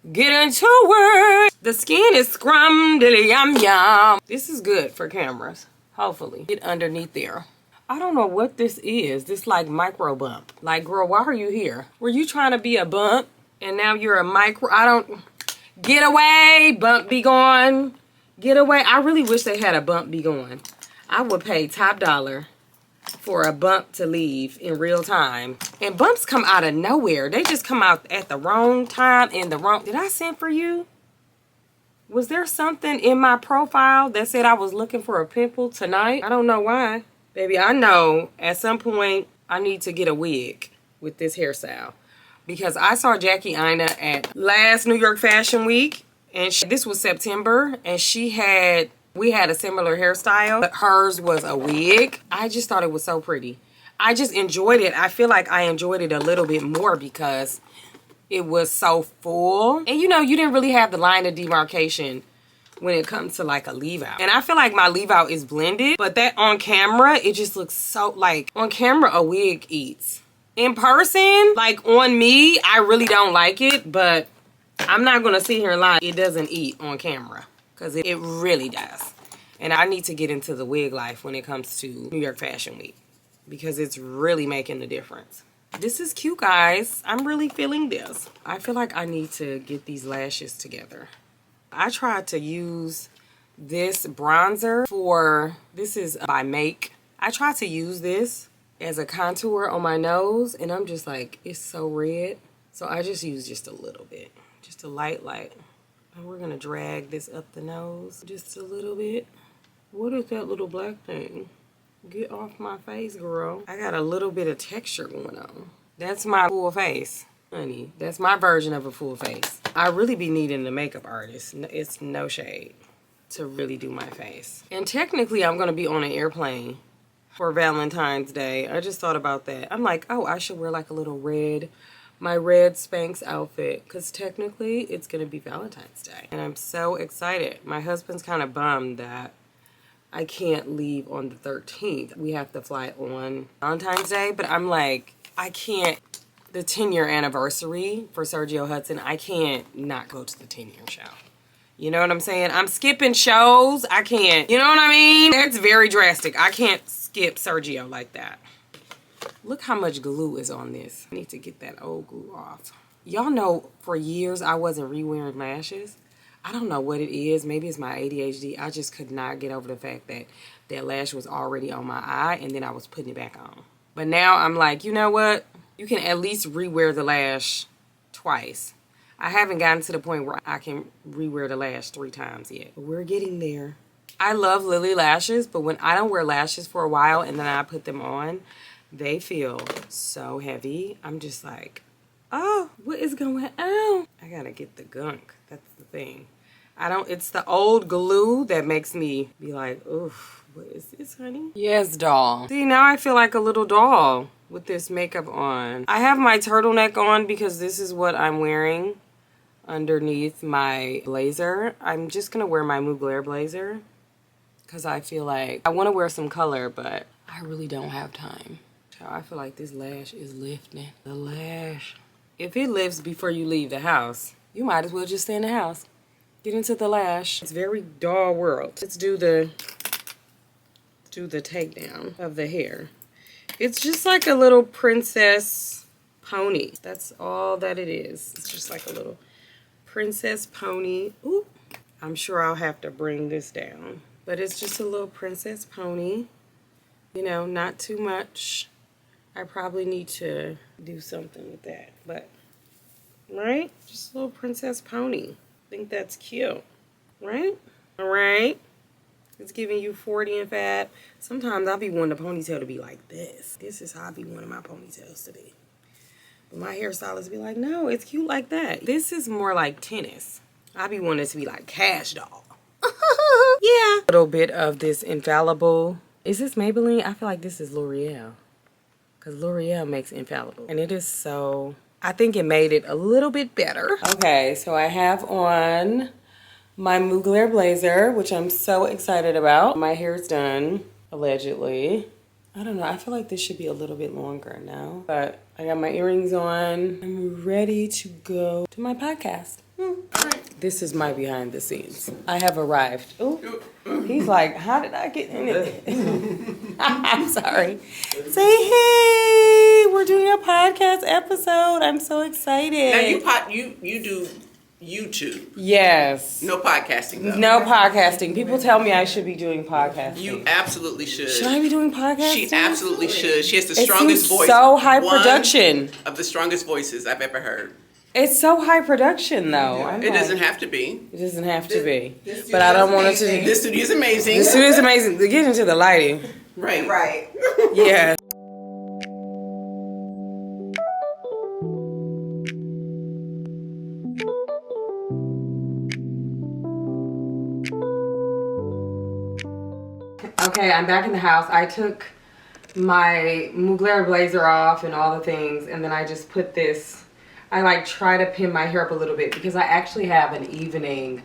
Get into work. The skin is scrumdiddly yum yum. This is good for cameras. Hopefully. Get underneath there. I don't know what this is. This like micro bump. Like, girl, why are you here? Were you trying to be a bump? And now you're a micro. I don't. Get away. Bump be gone. Get away. I really wish they had a bump be gone. I would pay top dollar for a bump to leave in real time. And bumps come out of nowhere. They just come out at the wrong time and the wrong. Did I send for you? Was there something in my profile that said I was looking for a pimple tonight? I don't know why. Baby, I know at some point I need to get a wig with this hairstyle. Because I saw Jackie Ina at last New York Fashion Week. And this was September. And we had a similar hairstyle. But hers was a wig. I just thought it was so pretty. I just enjoyed it. I feel like I enjoyed it a little bit more because it was so full. And you know, you didn't really have the line of demarcation when it comes to like a leave out. And I feel like my leave out is blended, but that on camera, it just looks so like, on camera, a wig eats. In person, like on me, I really don't like it, but I'm not gonna sit here and lie. It doesn't eat on camera, because it really does. And I need to get into the wig life when it comes to New York Fashion Week, because it's really making the difference. This is cute, guys. I'm really feeling this. I feel like I need to get these lashes together. I tried to use this bronzer this is by Make. I tried to use this as a contour on my nose, and I'm just like, it's so red. So I just used just a little bit, just a light. And we're gonna drag this up the nose just a little bit. What is that little black thing? Get off my face, girl. I got a little bit of texture going on. That's my full face, honey. That's my version of a full face. I really be needing a makeup artist. It's no shade to really do my face. And technically, I'm going to be on an airplane for Valentine's Day. I just thought about that. I'm like, oh, I should wear like a little my red Spanx outfit, because technically, it's going to be Valentine's Day. And I'm so excited. My husband's kind of bummed that I can't leave on the 13th. We have to fly on Valentine's Day, but I'm like, I can't, the 10-year anniversary for Sergio Hudson, I can't not go to the 10-year show. You know what I'm saying? I'm skipping shows. I can't, you know what I mean? That's very drastic. I can't skip Sergio like that. Look how much glue is on this. I need to get that old glue off. Y'all know for years I wasn't re-wearing lashes. I don't know what it is. Maybe it's my ADHD. I just could not get over the fact that that lash was already on my eye and then I was putting it back on. But now I'm like, you know what? You can at least re-wear the lash twice. I haven't gotten to the point where I can re-wear the lash 3 times yet. But we're getting there. I love Lily lashes, but when I don't wear lashes for a while and then I put them on, they feel so heavy. I'm just like, oh, what is going on? I gotta get the gunk. That's the thing. It's the old glue that makes me be like, oof, what is this, honey? Yes, doll. See, now I feel like a little doll with this makeup on. I have my turtleneck on because this is what I'm wearing underneath my blazer. I'm just gonna wear my Mugler blazer because I feel like I want to wear some color, but I really don't have time. So I feel like this lash is lifting. The lash. If it lifts before you leave the house, you might as well just stay in the house. Get into the lash. It's very doll world. Let's do the takedown of the hair. It's just like a little princess pony. That's all that it is. It's just like a little princess pony. Ooh, I'm sure I'll have to bring this down. But it's just a little princess pony. You know, not too much. I probably need to do something with that. But, right? Just a little princess pony. I think that's cute. Right? Alright. It's giving you 40 and fat. Sometimes I'll be wanting the ponytail to be like this. This is how I be wanting my ponytails to be. My hairstylist be like, no, it's cute like that. This is more like tennis. I be wanting it to be like cash doll. Yeah. A little bit of this Infallible. Is this Maybelline? I feel like this is L'Oreal. Because L'Oreal makes Infallible. And it is so... I think it made it a little bit better. Okay, so I have on my Mugler blazer, which I'm so excited about. My hair is done, allegedly. I don't know, I feel like this should be a little bit longer now. But I got my earrings on. I'm ready to go to my podcast. This is my behind the scenes. I have arrived. Ooh, he's like, how did I get in it? I'm sorry. Say hey, we're doing a podcast episode. I'm so excited. Now you do YouTube. Yes. No podcasting though. No podcasting. People tell me I should be doing podcasting. You absolutely should. Should I be doing podcasting? She absolutely should. She has the strongest voice. So high production. Of the strongest voices I've ever heard. It's so high production, though. Yeah. It doesn't have to be. It doesn't have to be. But I don't want it to be. This studio is amazing. This studio is amazing. To get into the lighting. Right. Yeah. Okay, I'm back in the house. I took my Mugler blazer off and all the things, and then I just put this... I like try to pin my hair up a little bit because I actually have an evening.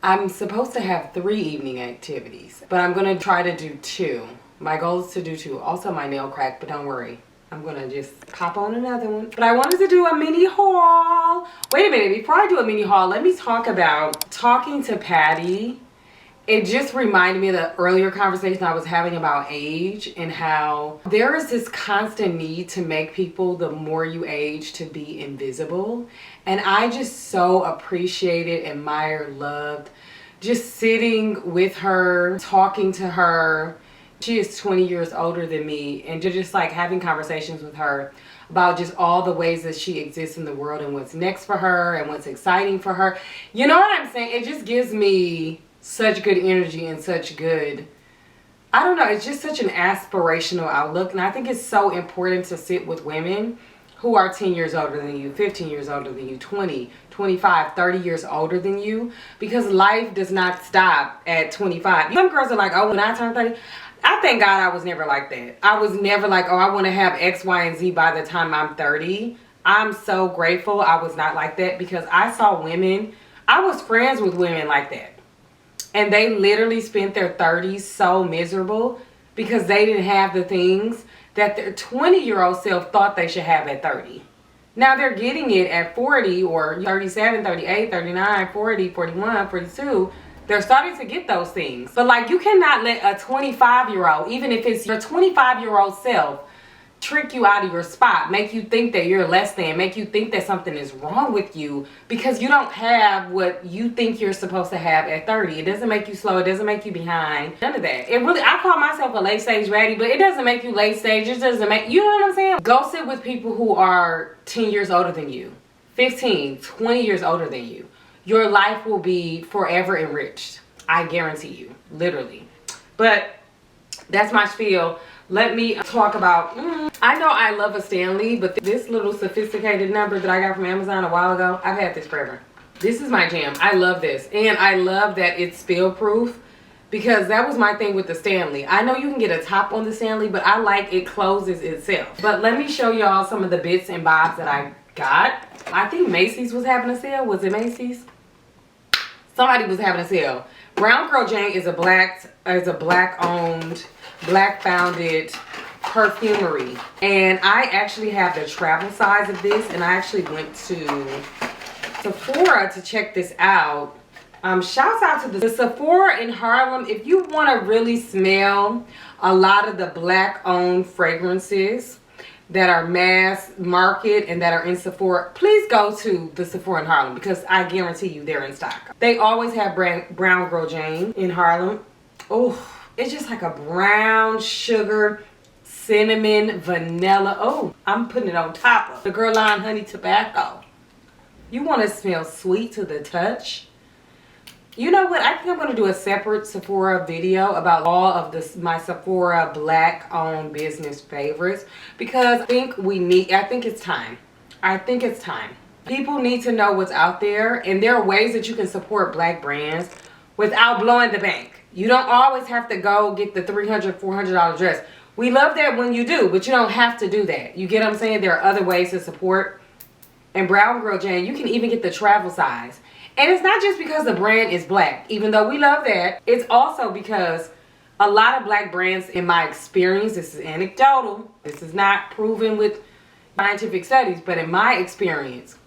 I'm supposed to have 3 evening activities, but I'm going to try to do 2. My goal is to do 2. Also my nail cracked, but don't worry. I'm going to just pop on another one. But I wanted to do a mini haul. Wait a minute. Before I do a mini haul, let me talk about talking to Patty. It just reminded me of the earlier conversation I was having about age and how there is this constant need to make people, the more you age, to be invisible. And I just so appreciated, admired, loved just sitting with her, talking to her. She is 20 years older than me, and just like having conversations with her about just all the ways that she exists in the world and what's next for her and what's exciting for her. You know what I'm saying? It just gives me such good energy and such good, I don't know, it's just such an aspirational outlook. And I think it's so important to sit with women who are 10 years older than you, 15 years older than you, 20, 25, 30 years older than you, because life does not stop at 25. Some girls are like, oh, when I turn 30, I thank God I was never like that. I was never like, oh, I want to have X, Y, and Z by the time I'm 30. I'm so grateful I was not like that, because I saw women, I was friends with women like that. And they literally spent their 30s so miserable because they didn't have the things that their 20-year-old self thought they should have at 30. Now they're getting it at 40 or 37, 38, 39, 40, 41, 42. They're starting to get those things. But like, you cannot let a 25-year-old, even if it's your 25-year-old self, trick you out of your spot, make you think that you're less than, make you think that something is wrong with you because you don't have what you think you're supposed to have at 30. It doesn't make you slow. It doesn't make you behind. None of that. It really, I call myself a late stage ready, but it doesn't make you late stage. It doesn't make, you know what I'm saying? Go sit with people who are 10 years older than you, 15, 20 years older than you. Your life will be forever enriched. I guarantee you, literally. But that's my spiel. Let me talk about, I know I love a Stanley, but this little sophisticated number that I got from Amazon a while ago, I've had this forever. This is my jam. I love this. And I love that it's spill proof, because that was my thing with the Stanley. I know you can get a top on the Stanley, but I like it closes itself. But let me show y'all some of the bits and bobs that I got. I think Macy's was having a sale. Was it Macy's? Somebody was having a sale. Brown Girl Jane is a black owned, black founded perfumery, and I actually have the travel size of this, and I actually went to Sephora to check this out. Shouts out to the Sephora in Harlem. If you want to really smell a lot of the black owned fragrances that are mass market and that are in Sephora, please go to the Sephora in Harlem, because I guarantee you they're in stock. They always have Brown Girl Jane in Harlem. Oh, it's just like a brown sugar, cinnamon, vanilla. Oh, I'm putting it on top of the Girl Line Honey Tobacco. You want to smell sweet to the touch? You know what? I think I'm going to do a separate Sephora video about all of my Sephora black owned business favorites, because I think it's time. I think it's time. People need to know what's out there, and there are ways that you can support black brands without blowing the bank. You don't always have to go get the $300, $400 dress. We love that when you do, but you don't have to do that. You get what I'm saying? There are other ways to support. And Brown Girl Jane, you can even get the travel size. And it's not just because the brand is black, even though we love that. It's also because a lot of black brands, in my experience, this is anecdotal, this is not proven with scientific studies, but in my experience,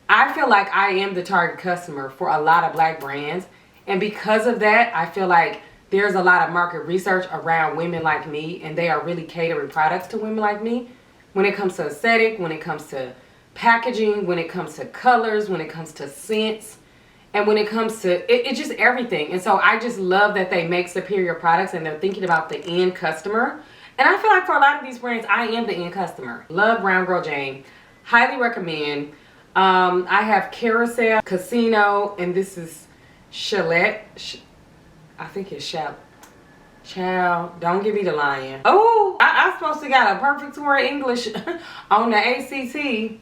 I feel like I am the target customer for a lot of black brands. And because of that, I feel like there's a lot of market research around women like me, and they are really catering products to women like me when it comes to aesthetic, when it comes to packaging, when it comes to colors, when it comes to scents, and when it comes to it's just everything. And so I just love that they make superior products and they're thinking about the end customer. And I feel like for a lot of these brands, I am the end customer. Love Brown Girl Jane. Highly recommend. I have Carousel, Casino, and this is Chalet. I think it's Chalet. Child, don't give me the lion. Oh, I'm supposed to got a perfect score in English on the ACT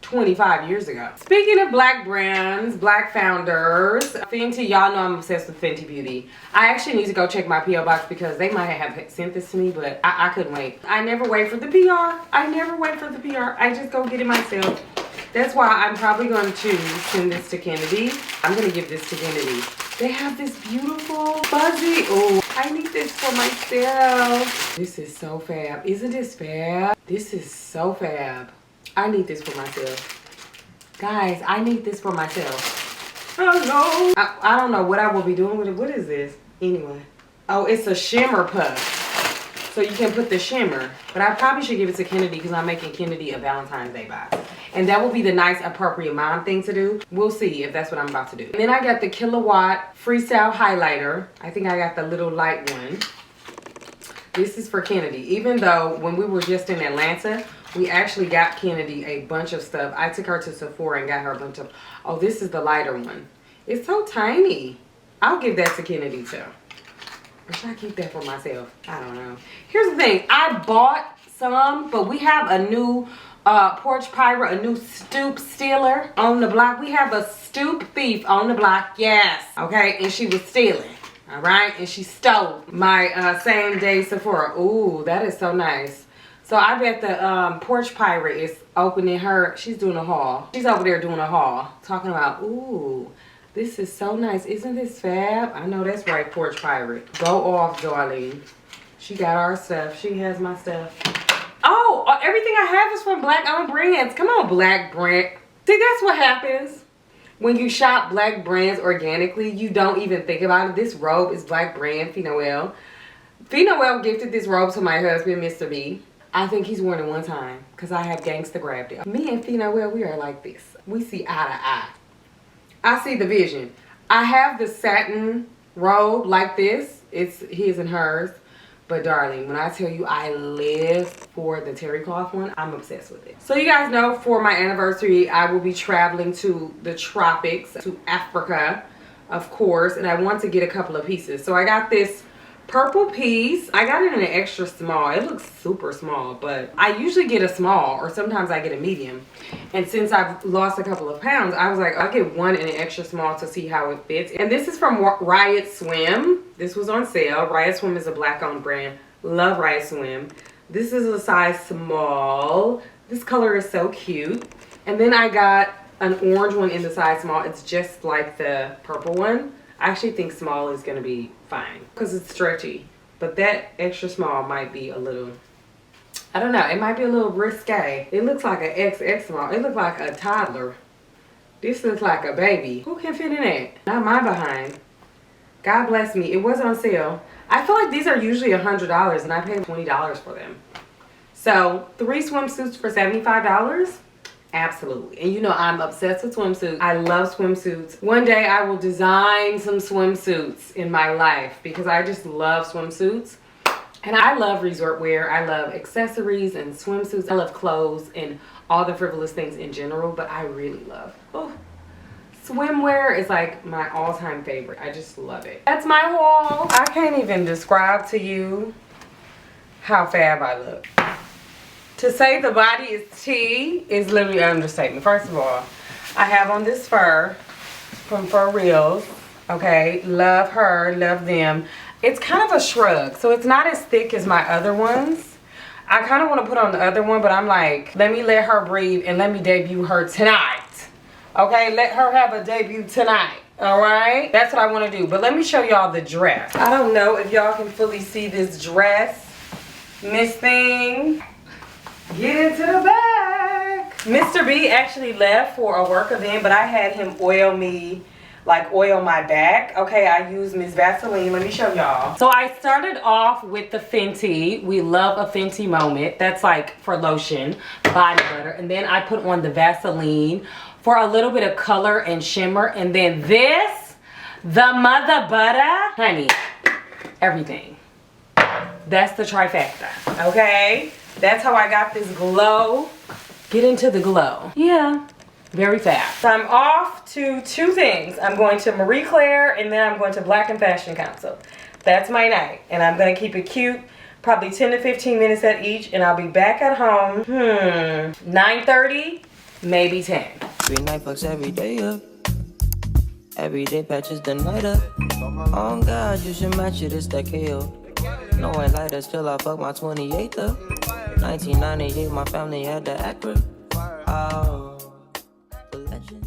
25 years ago. Speaking of black brands, black founders, Fenty, y'all know I'm obsessed with Fenty Beauty. I actually need to go check my P.O. box because they might have sent this to me, but I couldn't wait. I never wait for the PR. I never wait for the PR. I just go get it myself. That's why I'm probably going to send this to Kennedy. I'm going to give this to Kennedy. They have this beautiful fuzzy. Oh, I need this for myself. This is so fab. Isn't this fab? This is so fab. I need this for myself. Guys, I need this for myself. Oh no. I don't know what I will be doing with it. What is this? Anyway. Oh, it's a shimmer puff. So you can put the shimmer. But I probably should give it to Kennedy because I'm making Kennedy a Valentine's Day box. And that will be the nice, appropriate mom thing to do. We'll see if that's what I'm about to do. And then I got the Kilowatt Freestyle Highlighter. I think I got the little light one. This is for Kennedy. Even though when we were just in Atlanta, we actually got Kennedy a bunch of stuff. I took her to Sephora and got her a bunch of... Oh, this is the lighter one. It's so tiny. I'll give that to Kennedy too. Or should I keep that for myself? I don't know. Here's the thing. I bought some, but we have a new porch pirate, a new stoop stealer on the block. We have a stoop thief on the block. Yes. Okay. And she was stealing. All right. And she stole my same day Sephora. Ooh, that is so nice. So I bet the porch pirate is opening her. She's doing a haul. She's over there doing a haul. Talking about, ooh, this is so nice. Isn't this fab? I know that's right, porch pirate. Go off, darling. She got our stuff. She has my stuff. Oh, everything I have is from black-owned brands. Come on, black brand. See, that's what happens when you shop black brands organically. You don't even think about it. This robe is black brand, Fee Noel. Fee Noel gifted this robe to my husband, Mr. B. I think he's worn it one time because I have gangsta grabbed it. Me and Fee Noel, we are like this. We see eye to eye. I see the vision. I have the satin robe like this. It's his and hers. But darling, when I tell you I live for the terry cloth one, I'm obsessed with it. So you guys know for my anniversary, I will be traveling to the tropics, to Africa, of course. And I want to get a couple of pieces. So I got this purple piece. I got it in an extra small. It looks super small, but I usually get a small or sometimes I get a medium. And since I've lost a couple of pounds, I was like, I'll get one in an extra small to see how it fits. And this is from Riot Swim. This was on sale. Riot Swim is a black-owned brand. Love Riot Swim. This is a size small. This color is so cute. And then I got an orange one in the size small. It's just like the purple one. I actually think small is going to be fine because it's stretchy. But that extra small might be a little, I don't know. It might be a little risque. It looks like an XX small. It looks like a toddler. This looks like a baby. Who can fit in that? Not my behind. God bless me. It was on sale. I feel like these are usually $100 and I paid $20 for them. So 3 swimsuits for $75. Absolutely. And you know I'm obsessed with swimsuits. I love swimsuits. One day I will design some swimsuits in my life because I just love swimsuits. And I love resort wear. I love accessories and swimsuits. I love clothes and all the frivolous things in general, but I really love swimwear is like my all-time favorite. I just love it. That's my haul. I can't even describe to you how fab I look. To say the body is tea is literally an understatement. First of all, I have on this fur from Fur Reels. Okay, love her, love them. It's kind of a shrug, so it's not as thick as my other ones. I kind of want to put on the other one, but I'm like, let me let her breathe and let me debut her tonight. Okay, let her have a debut tonight. All right, that's what I want to do. But let me show y'all the dress. I don't know if y'all can fully see this dress. Miss Thing, get into the back. Mr. B actually left for a work event, but I had him oil me, like oil my back. Okay, I used Miss Vaseline. Let me show y'all. So I started off with the Fenty. We love a Fenty moment. That's like for lotion, body butter. And then I put on the Vaseline for a little bit of color and shimmer. And then this, the mother butter. Honey, everything. That's the trifecta, okay? That's how I got this glow. Get into the glow. Yeah, very fast. So I'm off to 2 things. I'm going to Marie Claire and then I'm going to Black and Fashion Council. That's my night. And I'm gonna keep it cute, probably 10 to 15 minutes at each, and I'll be back at home, 9:30, maybe 10. 3 night fucks every day up. Every day patches the night up. Oh God, you should match it, it's that KO. No one light us till I fuck my 28th up. 1998, my family had the Acura. Oh, the legend.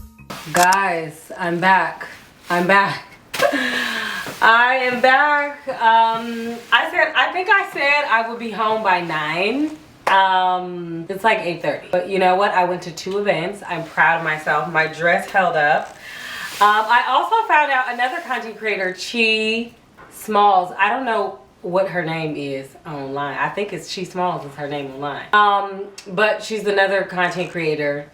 Guys, I'm back. I'm back. I am back. I think I said I would be home by 9. It's like 8:30. But you know what? I went to 2 events. I'm proud of myself. My dress held up. I also found out another content creator, Chi Smalls. I don't know what her name is online. I think it's Chi Smalls is her name online. But she's another content creator.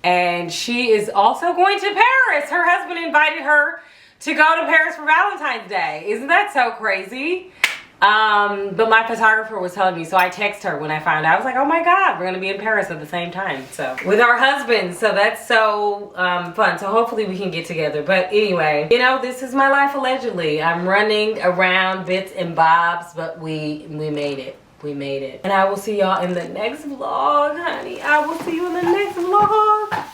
And she is also going to Paris. Her husband invited her to go to Paris for Valentine's Day. Isn't that so crazy? But my photographer was telling me, so I texted her when I found out. I was like, oh my God, we're gonna be in Paris at the same time. So with our husbands, so that's so fun. So hopefully we can get together. But anyway, you know, this is my life allegedly. I'm running around bits and bobs, but we made it. We made it. And I will see y'all in the next vlog, honey. I will see you in the next vlog.